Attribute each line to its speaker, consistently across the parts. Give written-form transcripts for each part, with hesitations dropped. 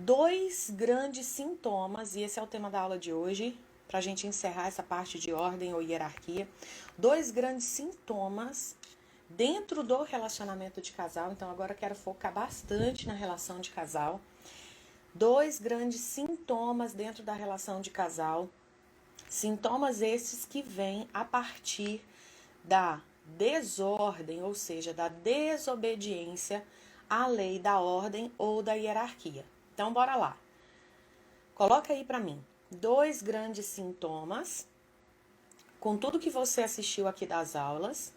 Speaker 1: dois grandes sintomas, e esse é o tema da aula de hoje, para a gente encerrar essa parte de ordem ou hierarquia. Dois grandes sintomas dentro do relacionamento de casal. Então, agora eu quero focar bastante na relação de casal. Dois grandes sintomas dentro da relação de casal. Sintomas esses que vêm a partir da desordem, ou seja, da desobediência à lei da ordem ou da hierarquia. Então, bora lá. Coloca aí pra mim dois grandes sintomas, com tudo que você assistiu aqui das aulas,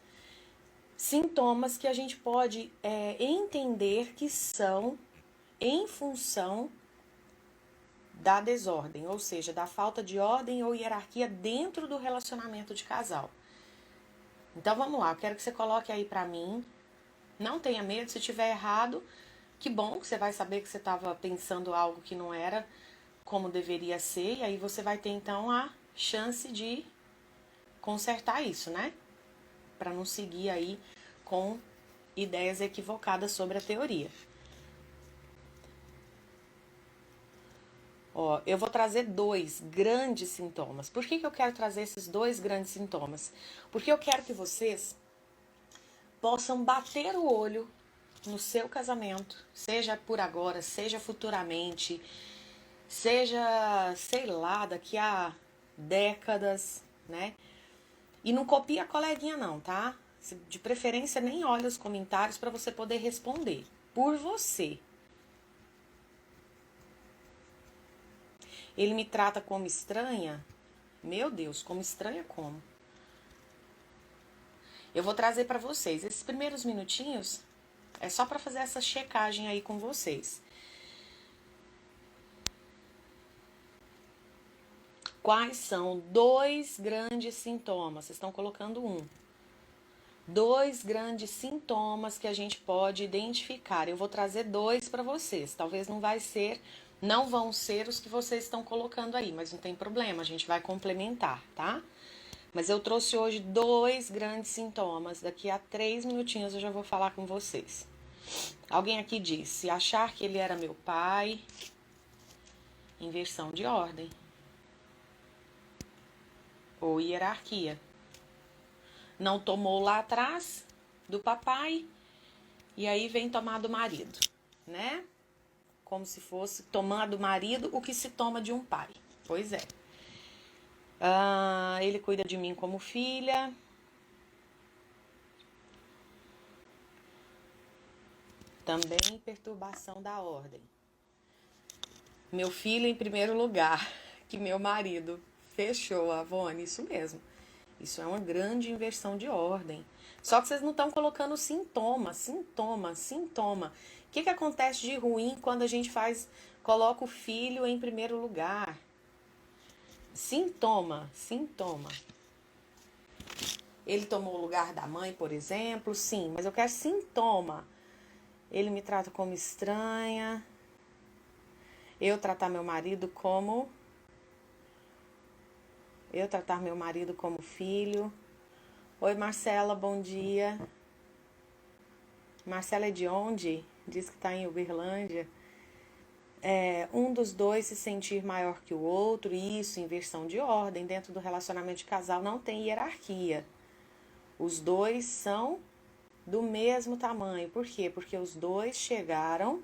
Speaker 1: sintomas que a gente pode entender que são em função da desordem, ou seja, da falta de ordem ou hierarquia dentro do relacionamento de casal. Então vamos lá, eu quero que você coloque aí pra mim. Não tenha medo, se tiver errado, que bom que você vai saber que você estava pensando algo que não era como deveria ser, e aí você vai ter então a chance de consertar isso, né? Para não seguir aí com ideias equivocadas sobre a teoria. Ó, eu vou trazer dois grandes sintomas. Por que eu quero trazer esses dois grandes sintomas? Porque eu quero que vocês possam bater o olho no seu casamento, seja por agora, seja futuramente, seja, sei lá, daqui a décadas, né? E não copia a coleguinha não, tá? De preferência nem olha os comentários para você poder responder por você. Ele me trata como estranha? Meu Deus, como estranha como? Eu vou trazer para vocês esses primeiros minutinhos, é só para fazer essa checagem aí com vocês. Quais são dois grandes sintomas? Vocês estão colocando um. Dois grandes sintomas que a gente pode identificar. Eu vou trazer dois para vocês. Talvez não vão ser os que vocês estão colocando aí, mas não tem problema, a gente vai complementar, tá? Mas eu trouxe hoje dois grandes sintomas. Daqui a 3 minutinhos eu já vou falar com vocês. Alguém aqui disse, achar que ele era meu pai, inversão de ordem. Ou hierarquia. Não tomou lá atrás do papai e aí vem tomar do marido, né? Como se fosse tomar do marido o que se toma de um pai. Pois é. Ele cuida de mim como filha. Também perturbação da ordem. Meu filho em primeiro lugar que meu marido. Fechou, Avone, isso mesmo. Isso é uma grande inversão de ordem. Só que vocês não estão colocando sintoma. O que acontece de ruim quando a gente coloca o filho em primeiro lugar? Sintoma. Ele tomou o lugar da mãe, por exemplo? Sim, mas eu quero sintoma. Ele me trata como estranha. Eu tratar meu marido como filho. Oi, Marcela, bom dia. Marcela é de onde? Diz que está em Uberlândia. Um dos dois se sentir maior que o outro, isso, inversão de ordem. Dentro do relacionamento de casal não tem hierarquia. Os dois são do mesmo tamanho. Por quê? Porque os dois chegaram...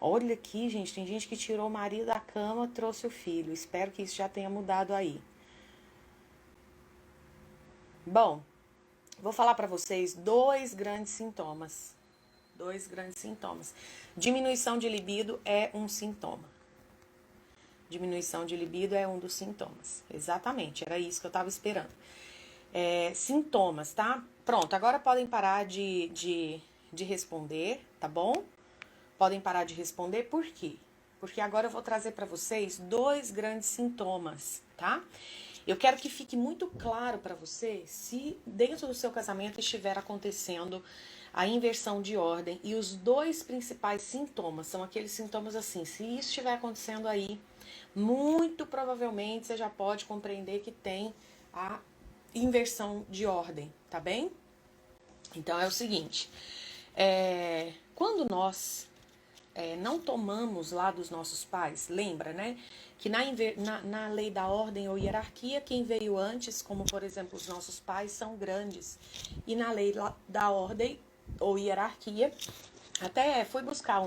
Speaker 1: Olha aqui, gente, tem gente que tirou o marido da cama, trouxe o filho. Espero que isso já tenha mudado aí. Bom, vou falar para vocês dois grandes sintomas. Diminuição de libido é um sintoma. Diminuição de libido é um dos sintomas. Exatamente, era isso que eu estava esperando. Sintomas, tá? Pronto, agora podem parar de responder, tá bom? Podem parar de responder, por quê? Porque agora eu vou trazer para vocês dois grandes sintomas, tá? Eu quero que fique muito claro para você se dentro do seu casamento estiver acontecendo a inversão de ordem. E os dois principais sintomas são aqueles sintomas assim, se isso estiver acontecendo aí, muito provavelmente você já pode compreender que tem a inversão de ordem, tá bem? Então é o seguinte, quando nós não tomamos lá dos nossos pais, lembra, né? Que na lei da ordem ou hierarquia, quem veio antes, como por exemplo os nossos pais, são grandes. E na lei da ordem ou hierarquia, até fui buscar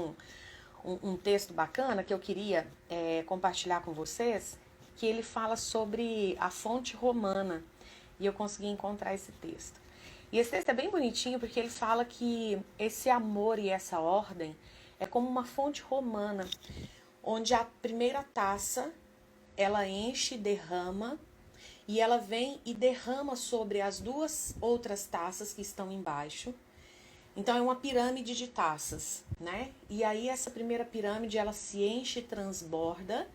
Speaker 1: um texto bacana que eu queria compartilhar com vocês, que ele fala sobre a fonte romana. E eu consegui encontrar esse texto. E esse texto é bem bonitinho porque ele fala que esse amor e essa ordem é como uma fonte romana, onde a primeira taça ela enche, derrama, e ela vem e derrama sobre as duas outras taças que estão embaixo. Então é uma pirâmide de taças, né? E aí essa primeira pirâmide ela se enche e transborda,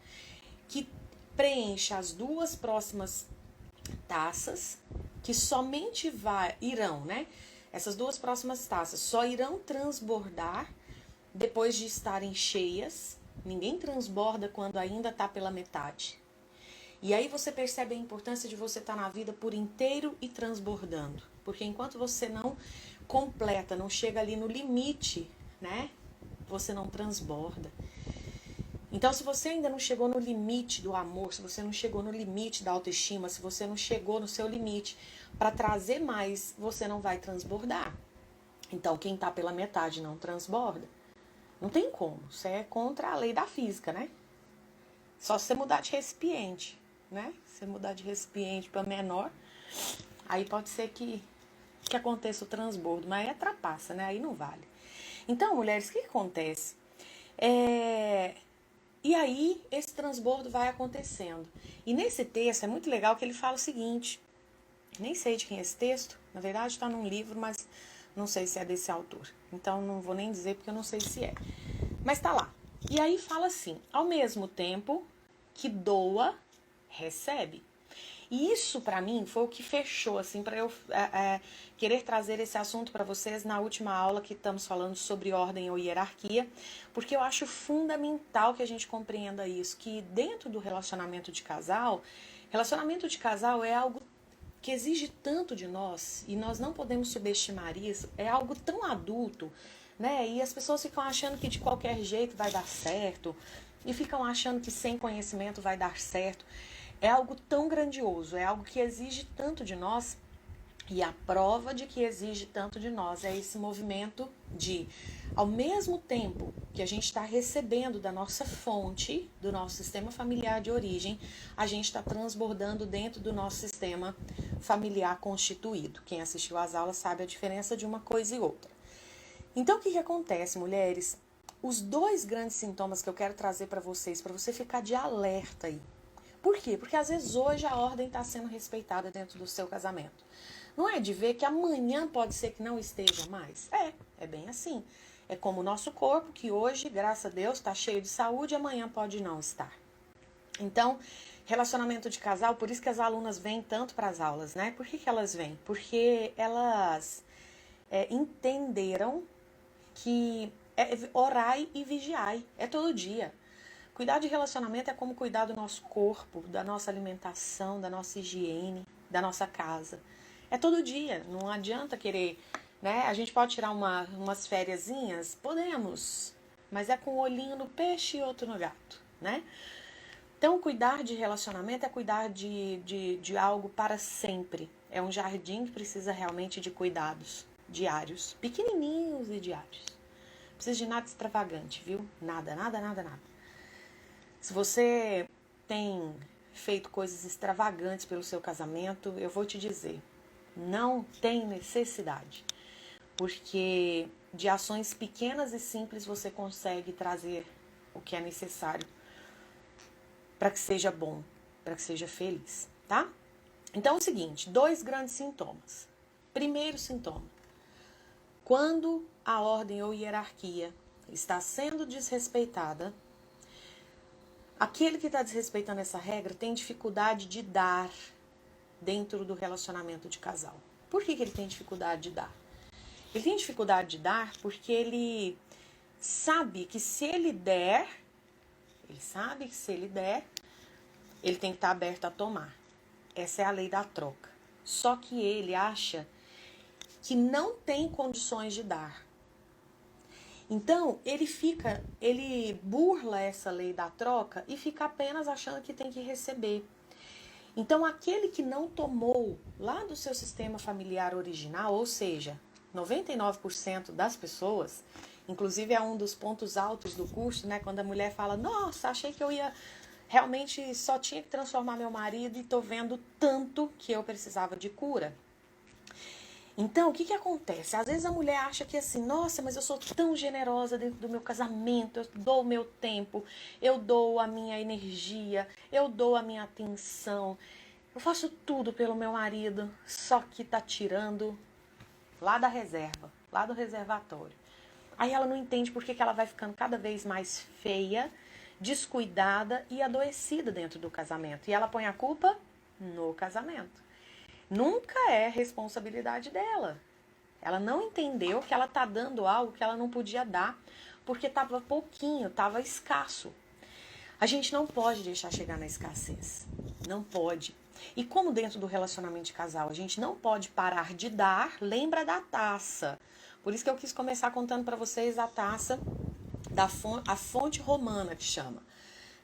Speaker 1: que preenche as duas próximas taças, que somente irão, né? Essas duas próximas taças só irão transbordar depois de estarem cheias. Ninguém transborda quando ainda está pela metade. E aí você percebe a importância de você estar na vida por inteiro e transbordando. Porque enquanto você não completa, não chega ali no limite, né? Você não transborda. Então, se você ainda não chegou no limite do amor, se você não chegou no limite da autoestima, se você não chegou no seu limite para trazer mais, você não vai transbordar. Então, quem está pela metade não transborda. Não tem como. Isso é contra a lei da física, né? Só se você mudar de recipiente, né? Se você mudar de recipiente para menor, aí pode ser que aconteça o transbordo, mas é trapaça, né? Aí não vale. Então, mulheres, o que acontece? E aí, esse transbordo vai acontecendo. E nesse texto é muito legal que ele fala o seguinte, nem sei de quem é esse texto, na verdade está num livro, mas não sei se é desse autor. Então não vou nem dizer porque eu não sei se é. Mas tá lá. E aí fala assim, ao mesmo tempo que doa, recebe. E isso para mim foi o que fechou assim para eu querer trazer esse assunto para vocês na última aula que estamos falando sobre ordem ou hierarquia, porque eu acho fundamental que a gente compreenda isso, que dentro do relacionamento de casal é algo que exige tanto de nós e nós não podemos subestimar isso, é algo tão adulto, né? E as pessoas ficam achando que de qualquer jeito vai dar certo e ficam achando que sem conhecimento vai dar certo. É algo tão grandioso, é algo que exige tanto de nós, e a prova de que exige tanto de nós é esse movimento de, ao mesmo tempo que a gente está recebendo da nossa fonte, do nosso sistema familiar de origem, a gente está transbordando dentro do nosso sistema familiar constituído. Quem assistiu às aulas sabe a diferença de uma coisa e outra. Então, o que acontece, mulheres? Os dois grandes sintomas que eu quero trazer para você ficar de alerta aí. Por quê? Porque às vezes hoje a ordem está sendo respeitada dentro do seu casamento. Não é de ver que amanhã pode ser que não esteja mais? É bem assim. É como o nosso corpo, que hoje, graças a Deus, está cheio de saúde e amanhã pode não estar. Então, relacionamento de casal, por isso que as alunas vêm tanto para as aulas, né? Por que elas vêm? Porque elas entenderam que orai e vigiai, é todo dia. Cuidar de relacionamento é como cuidar do nosso corpo, da nossa alimentação, da nossa higiene, da nossa casa. É todo dia, não adianta querer, né? A gente pode tirar umas fériasinhas? Podemos, mas é com um olhinho no peixe e outro no gato, né? Então, cuidar de relacionamento é cuidar de algo para sempre. É um jardim que precisa realmente de cuidados diários, pequenininhos e diários. Não precisa de nada extravagante, viu? Nada, nada, nada, nada. Se você tem feito coisas extravagantes pelo seu casamento, eu vou te dizer, não tem necessidade. Porque de ações pequenas e simples você consegue trazer o que é necessário para que seja bom, para que seja feliz, tá? Então é o seguinte, 2 grandes sintomas. Primeiro sintoma, quando a ordem ou hierarquia está sendo desrespeitada, aquele que está desrespeitando essa regra tem dificuldade de dar dentro do relacionamento de casal. Por que ele tem dificuldade de dar? Ele tem dificuldade de dar porque ele sabe que se ele der, ele tem que estar aberto a tomar. Essa é a lei da troca. Só que ele acha que não tem condições de dar. Então, ele burla essa lei da troca e fica apenas achando que tem que receber. Então, aquele que não tomou lá do seu sistema familiar original, ou seja, 99% das pessoas, inclusive é um dos pontos altos do curso, né? Quando a mulher fala, nossa, achei que eu ia, realmente só tinha que transformar meu marido e tô vendo tanto que eu precisava de cura. Então, o que acontece? Às vezes a mulher acha que assim, nossa, mas eu sou tão generosa dentro do meu casamento, eu dou o meu tempo, eu dou a minha energia, eu dou a minha atenção, eu faço tudo pelo meu marido, só que tá tirando lá da reserva, lá do reservatório. Aí ela não entende por que ela vai ficando cada vez mais feia, descuidada e adoecida dentro do casamento. E ela põe a culpa no casamento. Nunca é responsabilidade dela. Ela não entendeu que ela tá dando algo que ela não podia dar, porque estava pouquinho, estava escasso. A gente não pode deixar chegar na escassez. Não pode. E como dentro do relacionamento de casal a gente não pode parar de dar, lembra da taça. Por isso que eu quis começar contando para vocês a taça, a fonte romana que chama.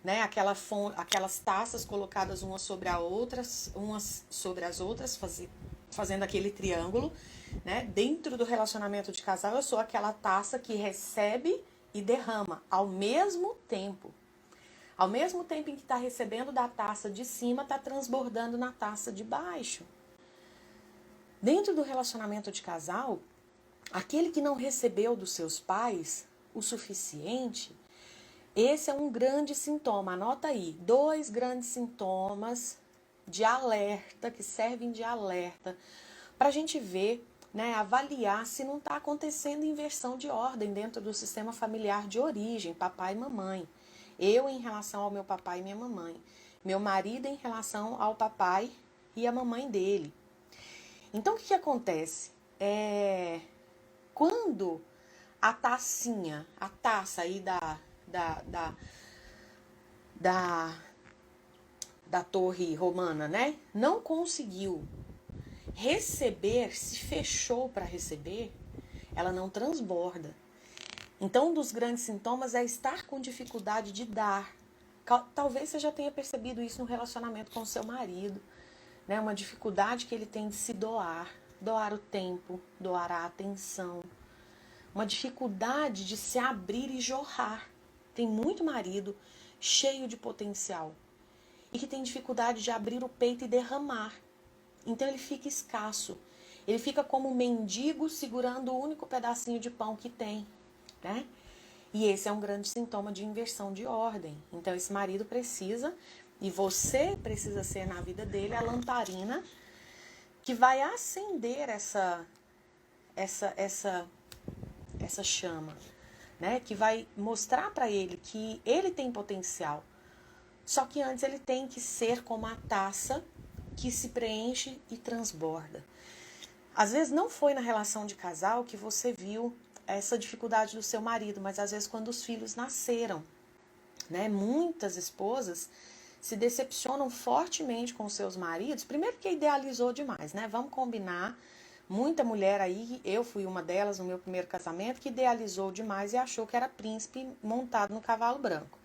Speaker 1: Né? Aquelas taças colocadas umas sobre as outras, fazendo aquele triângulo. Né? Dentro do relacionamento de casal, eu sou aquela taça que recebe e derrama ao mesmo tempo. Ao mesmo tempo em que está recebendo da taça de cima, está transbordando na taça de baixo. Dentro do relacionamento de casal, aquele que não recebeu dos seus pais o suficiente, esse é um grande sintoma. Anota aí, 2 grandes sintomas de alerta, que servem de alerta, para a gente ver, né, avaliar se não está acontecendo inversão de ordem dentro do sistema familiar de origem, papai e mamãe. Eu em relação ao meu papai e minha mamãe. Meu marido em relação ao papai e a mamãe dele. Então, o que acontece? Quando a taça aí da torre romana, né, não conseguiu receber, se fechou para receber, ela não transborda. Então, um dos grandes sintomas é estar com dificuldade de dar. Talvez você já tenha percebido isso no relacionamento com o seu marido, né? Uma dificuldade que ele tem de se doar o tempo, doar a atenção. Uma dificuldade de se abrir e jorrar. Tem muito marido cheio de potencial e que tem dificuldade de abrir o peito e derramar. Então ele fica escasso. Ele fica como um mendigo segurando o único pedacinho de pão que tem. Né? E esse é um grande sintoma de inversão de ordem. Então esse marido precisa, e você precisa ser na vida dele a lamparina que vai acender essa chama, né? Que vai mostrar para ele que ele tem potencial. Só que antes ele tem que ser como a taça que se preenche e transborda. Às vezes não foi na relação de casal que você viu essa dificuldade do seu marido, mas às vezes quando os filhos nasceram, né? Muitas esposas se decepcionam fortemente com seus maridos, primeiro que idealizou demais, né? Vamos combinar, muita mulher aí, eu fui uma delas no meu primeiro casamento, que idealizou demais e achou que era príncipe montado no cavalo branco.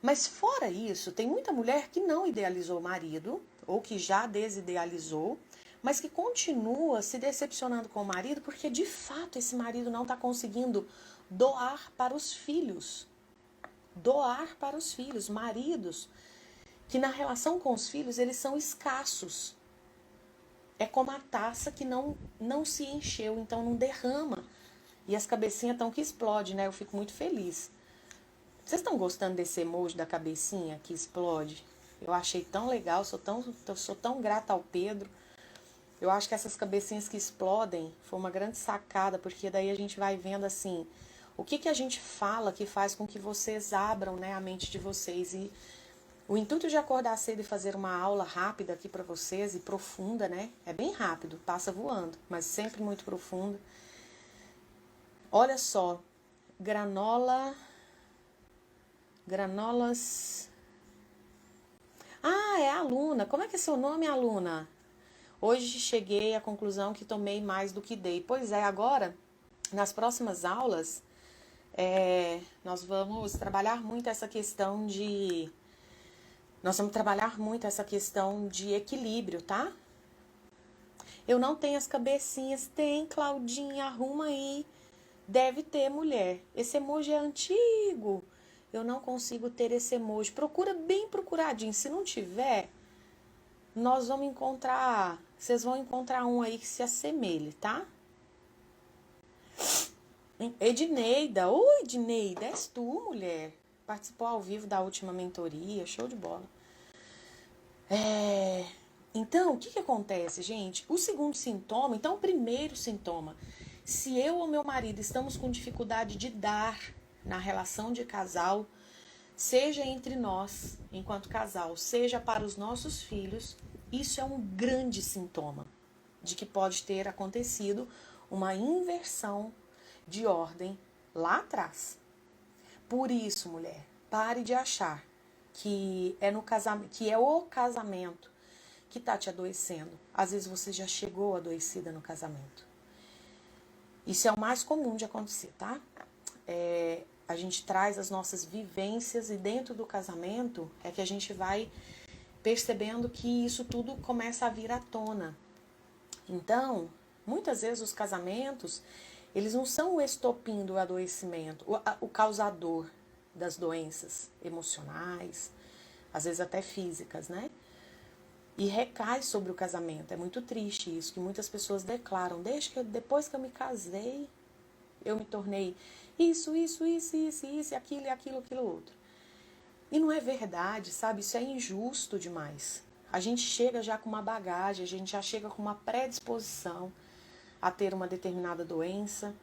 Speaker 1: Mas fora isso, tem muita mulher que não idealizou o marido, ou que já desidealizou, mas que continua se decepcionando com o marido porque, de fato, esse marido não está conseguindo doar para os filhos. Doar para os filhos. Maridos que, na relação com os filhos, eles são escassos. É como a taça que não se encheu, então não derrama. E as cabecinhas estão que explodem, né? Eu fico muito feliz. Vocês estão gostando desse emoji da cabecinha que explode? Eu achei tão legal, sou tão grata ao Pedro. Eu acho que essas cabecinhas que explodem foi uma grande sacada, porque daí a gente vai vendo assim, o que a gente fala que faz com que vocês abram, né, a mente de vocês. E o intuito de acordar cedo e fazer uma aula rápida aqui para vocês, e profunda, né, é bem rápido, passa voando, mas sempre muito profunda. Olha só, granolas... Ah, é a aluna. Como é que é seu nome, aluna? Hoje cheguei à conclusão que tomei mais do que dei. Pois é, agora, nas próximas aulas, Nós vamos trabalhar muito essa questão de... Nós vamos trabalhar muito essa questão de equilíbrio, tá? Eu não tenho as cabecinhas. Tem, Claudinha, arruma aí. Deve ter, mulher. Esse emoji é antigo. Eu não consigo ter esse emoji. Procura bem procuradinho. Se não tiver, nós vamos encontrar... Vocês vão encontrar um aí que se assemelhe, tá? Edneida. Oi, Edneida. És tu, mulher. Participou ao vivo da última mentoria. Show de bola. Então, o que acontece, gente? O segundo sintoma... Então, o primeiro sintoma... Se eu ou meu marido estamos com dificuldade de dar na relação de casal, seja entre nós, enquanto casal, seja para os nossos filhos, isso é um grande sintoma de que pode ter acontecido uma inversão de ordem lá atrás. Por isso, mulher, pare de achar que é o casamento que está te adoecendo. Às vezes você já chegou adoecida no casamento. Isso é o mais comum de acontecer, tá? A gente traz as nossas vivências e dentro do casamento é que a gente vai percebendo que isso tudo começa a vir à tona. Então, muitas vezes os casamentos, eles não são o estopim do adoecimento, o causador das doenças emocionais, às vezes até físicas, né? E recai sobre o casamento. É muito triste isso, que muitas pessoas declaram. Depois que eu me casei, eu me tornei isso, aquilo, outro. E não é verdade, sabe? Isso é injusto demais. A gente chega já com uma bagagem, a gente já chega com uma predisposição a ter uma determinada doença.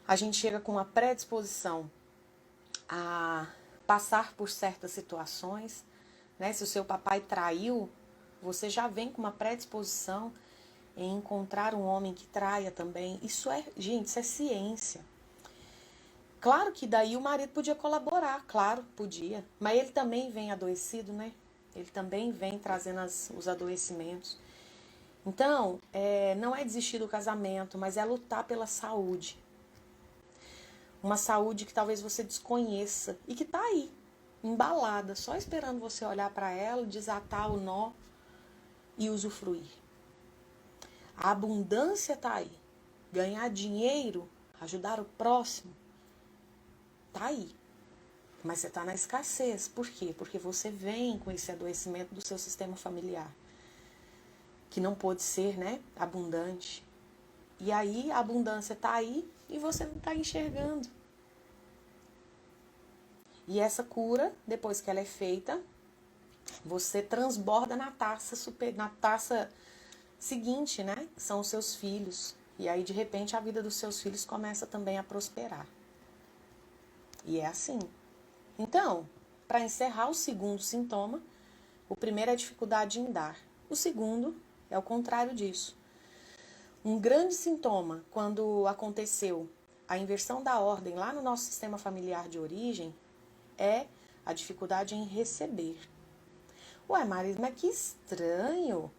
Speaker 1: A gente chega com uma predisposição a passar por certas situações, né? Se o seu papai traiu, você já vem com uma predisposição em encontrar um homem que traia também. Gente, isso é ciência. Claro que daí o marido podia colaborar, claro, podia. Mas ele também vem adoecido, né? Ele também vem trazendo os adoecimentos. Então, não é desistir do casamento, mas é lutar pela saúde. Uma saúde que talvez você desconheça e que tá aí, embalada, só esperando você olhar para ela, desatar o nó e usufruir. A abundância tá aí. Ganhar dinheiro, ajudar o próximo, tá aí. Mas você tá na escassez. Por quê? Porque você vem com esse adoecimento do seu sistema familiar, que não pôde ser, né, abundante. E aí a abundância tá aí e você não tá enxergando. E essa cura, depois que ela é feita, você transborda na taça seguinte, né? Que são os seus filhos. E aí, de repente, a vida dos seus filhos começa também a prosperar. E é assim. Então, para encerrar o segundo sintoma, o primeiro é a dificuldade em dar. O segundo é o contrário disso. Um grande sintoma, quando aconteceu a inversão da ordem lá no nosso sistema familiar de origem, é a dificuldade em receber. Ué, Marisa, mas que estranho.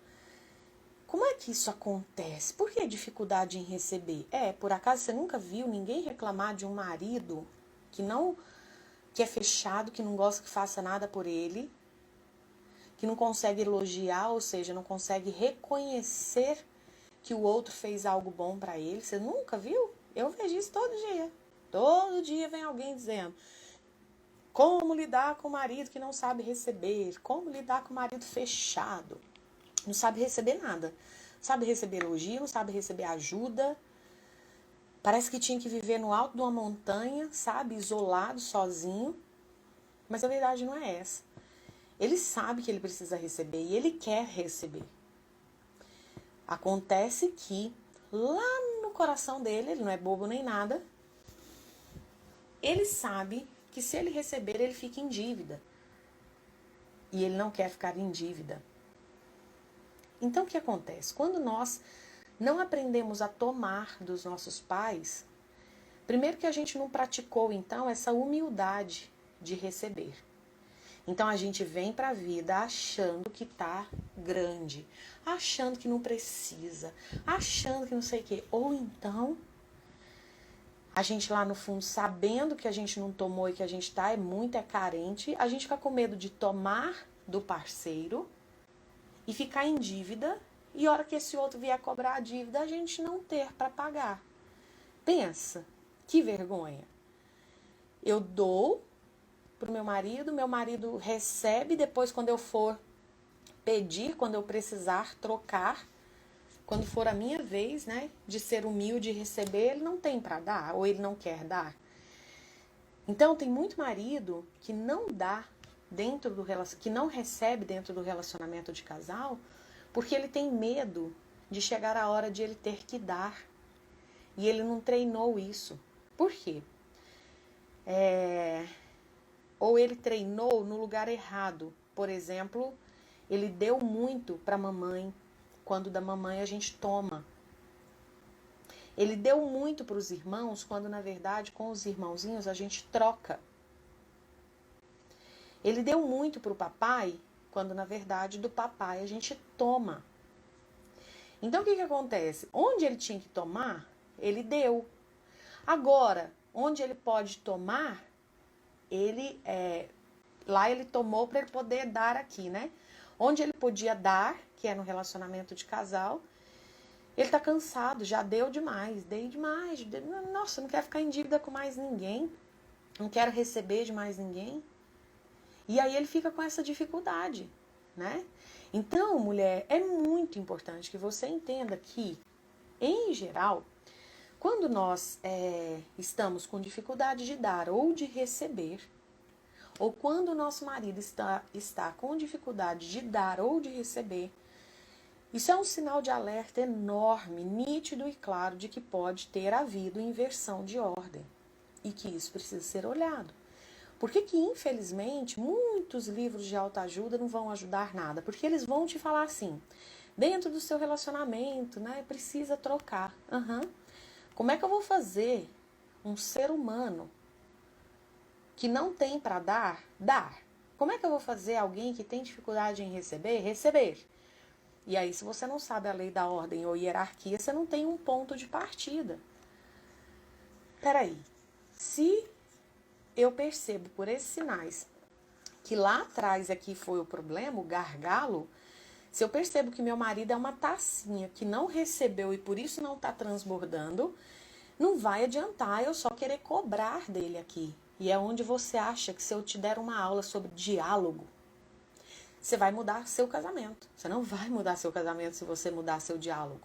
Speaker 1: Como é que isso acontece? Por que dificuldade em receber? Por acaso você nunca viu ninguém reclamar de um marido que é fechado, que não gosta que faça nada por ele, que não consegue elogiar, ou seja, não consegue reconhecer que o outro fez algo bom para ele? Você nunca viu? Eu vejo isso todo dia. Todo dia vem alguém dizendo: como lidar com o marido que não sabe receber? Como lidar com o marido fechado? Não sabe receber nada. Não sabe receber elogio, não sabe receber ajuda. Parece que tinha que viver no alto de uma montanha, sabe? Isolado, sozinho. Mas a verdade não é essa. Ele sabe que ele precisa receber e ele quer receber. Acontece que lá no coração dele, ele não é bobo nem nada, ele sabe que se ele receber, ele fica em dívida. E ele não quer ficar em dívida. Então, o que acontece? Quando nós não aprendemos a tomar dos nossos pais, primeiro que a gente não praticou, então, essa humildade de receber. Então, a gente vem para a vida achando que tá grande, achando que não precisa, achando que não sei o quê. Ou então, A gente lá no fundo, sabendo que a gente não tomou e que a gente tá muito carente, a gente fica com medo de tomar do parceiro e ficar em dívida, e a hora que esse outro vier cobrar a dívida, a gente não ter para pagar. Pensa, que vergonha. Eu dou pro meu marido recebe, depois quando eu for pedir, quando eu precisar trocar, quando for a minha vez, né, de ser humilde e receber, ele não tem para dar, ou ele não quer dar. Então tem muito marido que não dá que não recebe dentro do relacionamento de casal, porque ele tem medo de chegar a hora de ele ter que dar. E ele não treinou isso. Por quê? Ou ele treinou no lugar errado. Por exemplo, ele deu muito para a mamãe, quando da mamãe a gente toma. Ele deu muito para os irmãos, quando na verdade com os irmãozinhos a gente troca. Ele deu muito para o papai, quando na verdade do papai a gente toma. Então o que acontece? Onde ele tinha que tomar, ele deu. Agora, onde ele pode tomar, lá ele tomou para ele poder dar aqui, né? Onde ele podia dar, que é no relacionamento de casal, ele tá cansado, já dei demais. Nossa, não quero ficar em dívida com mais ninguém, não quero receber de mais ninguém. E aí ele fica com essa dificuldade, né? Então, mulher, é muito importante que você entenda que, em geral, quando nós estamos com dificuldade de dar ou de receber, ou quando o nosso marido está com dificuldade de dar ou de receber, isso é um sinal de alerta enorme, nítido e claro de que pode ter havido inversão de ordem e que isso precisa ser olhado. Por que que, infelizmente, muitos livros de autoajuda não vão ajudar nada? Porque eles vão te falar assim, dentro do seu relacionamento, né, precisa trocar. Como é que eu vou fazer um ser humano que não tem para dar? Como é que eu vou fazer alguém que tem dificuldade em receber? E aí, se você não sabe a lei da ordem ou hierarquia, você não tem um ponto de partida. Peraí, se eu percebo por esses sinais que lá atrás aqui foi o problema, o gargalo, se eu percebo que meu marido é uma tacinha que não recebeu e por isso não está transbordando, não vai adiantar eu só querer cobrar dele aqui. E é onde você acha que se eu te der uma aula sobre diálogo, você vai mudar seu casamento. Você não vai mudar seu casamento se você mudar seu diálogo.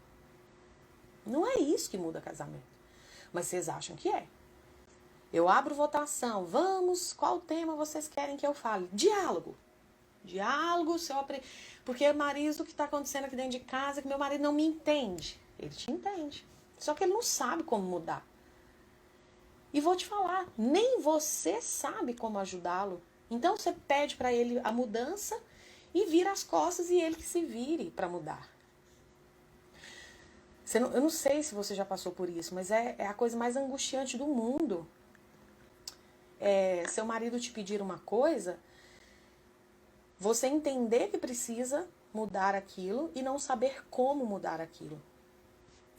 Speaker 1: Não é isso que muda casamento. Mas vocês acham que é. Eu abro votação. Vamos, qual tema vocês querem que eu fale? Diálogo. Diálogo, porque marido, o que está acontecendo aqui dentro de casa é que meu marido não me entende. Ele te entende. Só que ele não sabe como mudar. E vou te falar, nem você sabe como ajudá-lo. Então você pede para ele a mudança e vira as costas e ele que se vire para mudar. Eu não sei se você já passou por isso, mas é a coisa mais angustiante do mundo. Seu marido te pedir uma coisa, você entender que precisa mudar aquilo e não saber como mudar aquilo.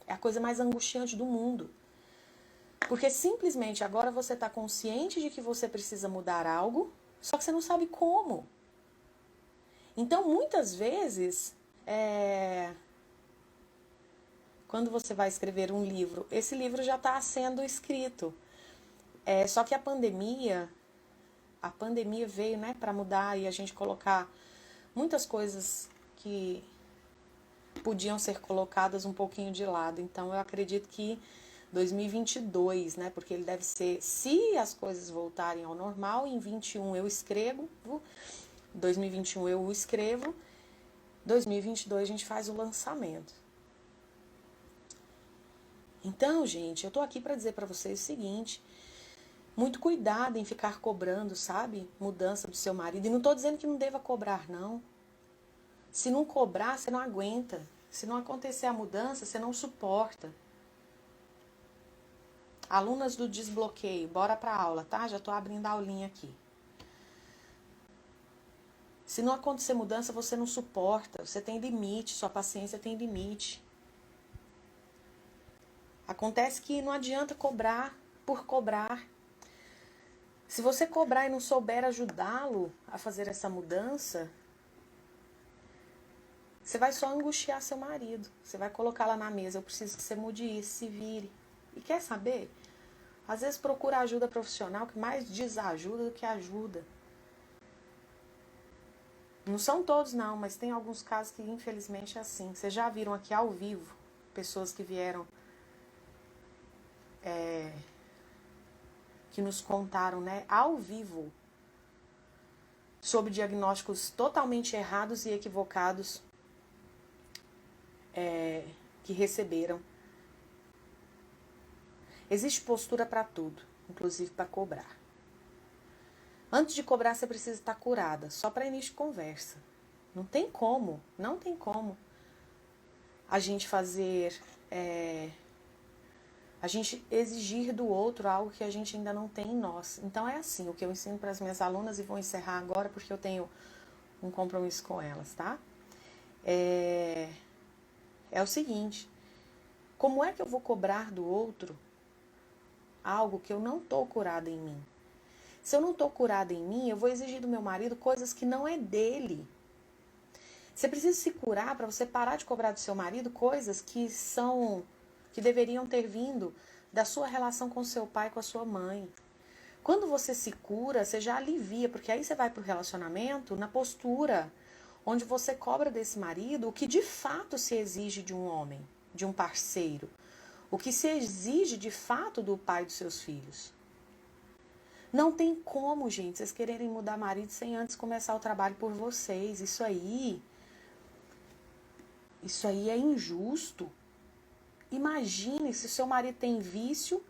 Speaker 1: É a coisa mais angustiante do mundo. Porque simplesmente agora você está consciente de que você precisa mudar algo, só que você não sabe como. Então, muitas vezes, quando você vai escrever um livro, esse livro já está sendo escrito. Só que a pandemia veio, né, para mudar e a gente colocar muitas coisas que podiam ser colocadas um pouquinho de lado. Então, eu acredito que 2022, né, porque ele deve ser, se as coisas voltarem ao normal, em 21 eu escrevo, 2021 eu o escrevo, 2022 a gente faz o lançamento. Então, gente, eu tô aqui para dizer para vocês o seguinte: muito cuidado em ficar cobrando, sabe? Mudança do seu marido. E não tô dizendo que não deva cobrar, não. Se não cobrar, você não aguenta. Se não acontecer a mudança, você não suporta. Alunas do desbloqueio, bora pra aula, tá? Já tô abrindo a aulinha aqui. Se não acontecer mudança, você não suporta. Você tem limite, sua paciência tem limite. Acontece que não adianta cobrar. por cobrar. Se você cobrar e não souber ajudá-lo a fazer essa mudança, você vai só angustiar seu marido. Você vai colocar lá na mesa, eu preciso que você mude isso, se vire. E quer saber? Às vezes procura ajuda profissional que mais desajuda do que ajuda. Não são todos não, mas tem alguns casos que infelizmente é assim. Vocês já viram aqui ao vivo pessoas que vieram, que nos contaram, né, ao vivo, sobre diagnósticos totalmente errados e equivocados que receberam. Existe postura para tudo, inclusive para cobrar. Antes de cobrar, você precisa estar curada, só para início de conversa. Não tem como a gente fazer, a gente exigir do outro algo que a gente ainda não tem em nós. Então é assim, o que eu ensino para as minhas alunas, e vou encerrar agora porque eu tenho um compromisso com elas, tá? É o seguinte, como é que eu vou cobrar do outro algo que eu não estou curada em mim? Se eu não estou curada em mim, eu vou exigir do meu marido coisas que não é dele. Você precisa se curar para você parar de cobrar do seu marido coisas que deveriam ter vindo da sua relação com seu pai e com a sua mãe. Quando você se cura, você já alivia, porque aí você vai para o relacionamento na postura onde você cobra desse marido o que de fato se exige de um homem, de um parceiro. O que se exige de fato do pai dos seus filhos. Não tem como, gente, vocês quererem mudar marido sem antes começar o trabalho por vocês. Isso aí é injusto. Imagine se o seu marido tem vício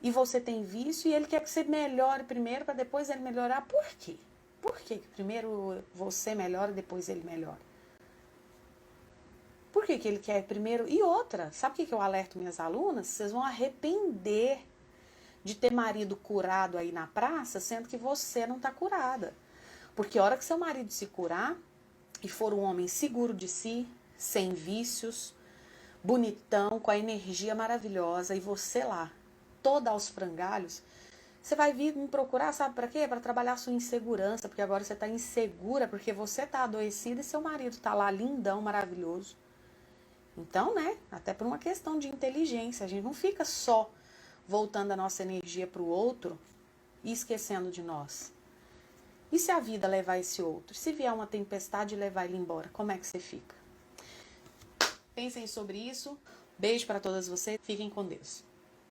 Speaker 1: e você tem vício e ele quer que você melhore primeiro para depois ele melhorar. Por quê? Por que primeiro você melhora e depois ele melhora? Por que ele quer primeiro? E outra, sabe o que eu alerto minhas alunas? Vocês vão arrepender de ter marido curado aí na praça, sendo que você não está curada. Porque a hora que seu marido se curar e for um homem seguro de si, sem vícios, bonitão, com a energia maravilhosa, e você lá, toda aos frangalhos, você vai vir me procurar, sabe para quê? Para trabalhar a sua insegurança, porque agora você está insegura, porque você está adoecida e seu marido está lá lindão, maravilhoso. Então, né, até por uma questão de inteligência, a gente não fica só voltando a nossa energia para o outro e esquecendo de nós. E se a vida levar esse outro? Se vier uma tempestade e levar ele embora, como é que você fica? Pensem sobre isso. Beijo para todas vocês. Fiquem com Deus.